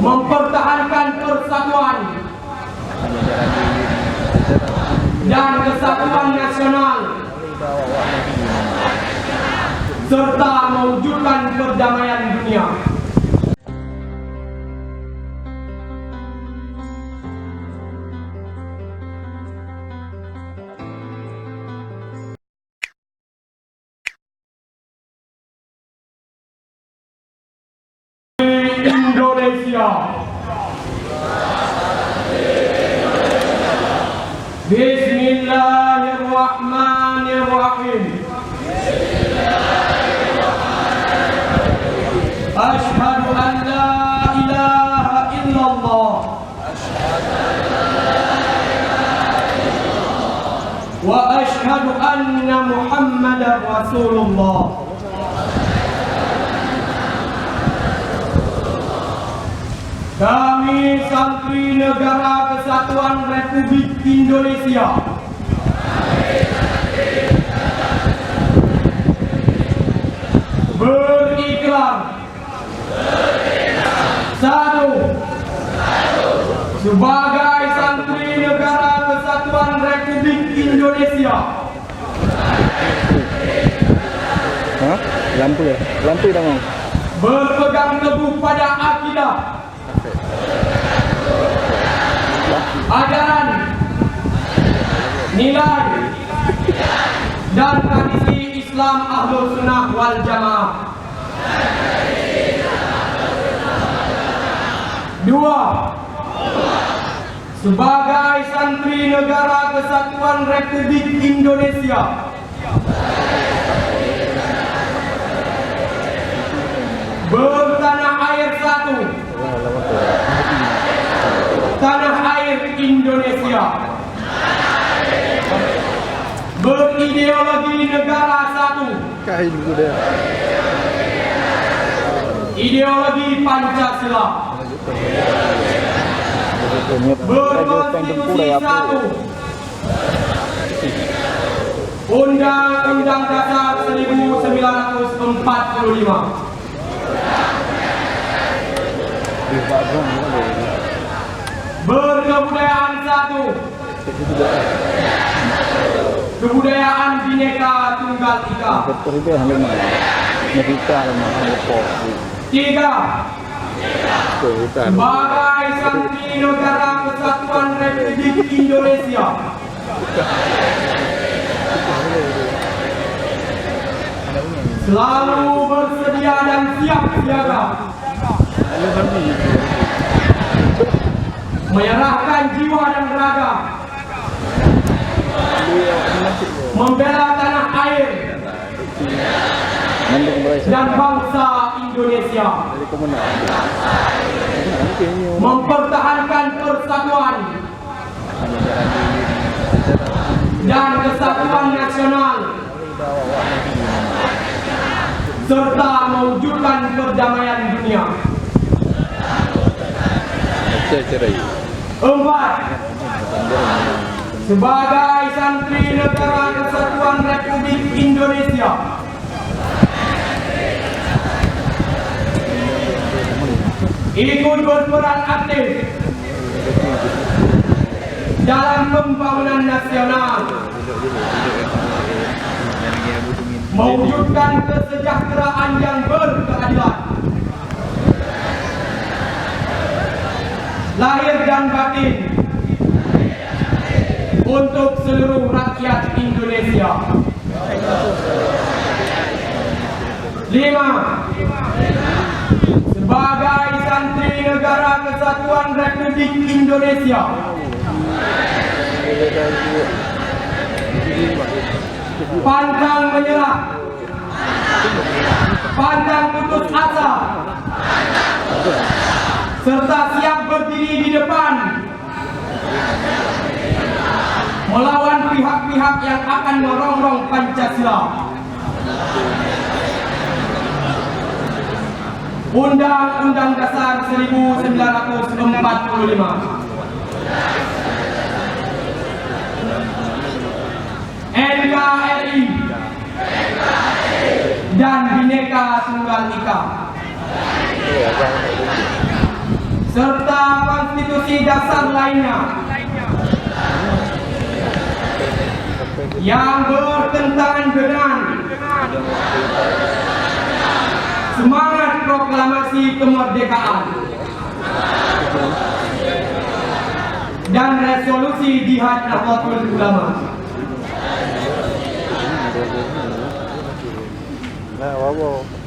mempertahankan persatuan dan kesatuan nasional, serta mewujudkan perdamaian dunia. Indonesia. Bismillahirrahmanirrahim. Asyhadu an la ilaha illallah wa asyhadu anna Muhammadar Rasulullah. Kami Santri Negara Kesatuan Republik Indonesia berikrar satu, sebagai Santri Negara Kesatuan Republik Indonesia. Lampu ya? Lampu dah mau. Berpegang teguh pada akidah, ajaran, nilai, dan tradisi Islam Ahlus Sunnah wal Jamaah. Dua, sebagai Santri Negara Kesatuan Republik Indonesia bertanah air satu, tanah air Indonesia, berideologi negara satu, ideologi Pancasila, berkonstitusi satu, Undang-Undang Dasar 1945, berkebudayaan satu, kebudayaan Bhinneka Tunggal Ika. Tiga, sebagai Santri Negara Kesatuan Republik Indonesia selalu bersedia dan siap siaga menyerahkan jiwa dan raga, membela tanah air dan bangsa Indonesia, mempertahankan persatuan dan kesatuan nasional, serta mewujudkan perdamaian dunia. Empat, sebagai Santri Negara Kesatuan Republik Indonesia ikut berperan aktif dalam pembangunan nasional, mewujudkan kesejahteraan yang berkeadilan, lahir dan batin untuk seluruh rakyat Indonesia. 5, sebagai Santri Negara Kesatuan Republik Indonesia pantang menyerah, pantang putus asa, serta siap berdiri di depan melawan pihak-pihak yang akan merongrong Pancasila. Undang-Undang Dasar 1945, NKRI, dan Bhinneka Tunggal Ika. serta konstitusi dasar lainnya yang bertentangan dengan semangat proklamasi kemerdekaan dan resolusi Jihad Nahdlatul Ulama. Nah, wow.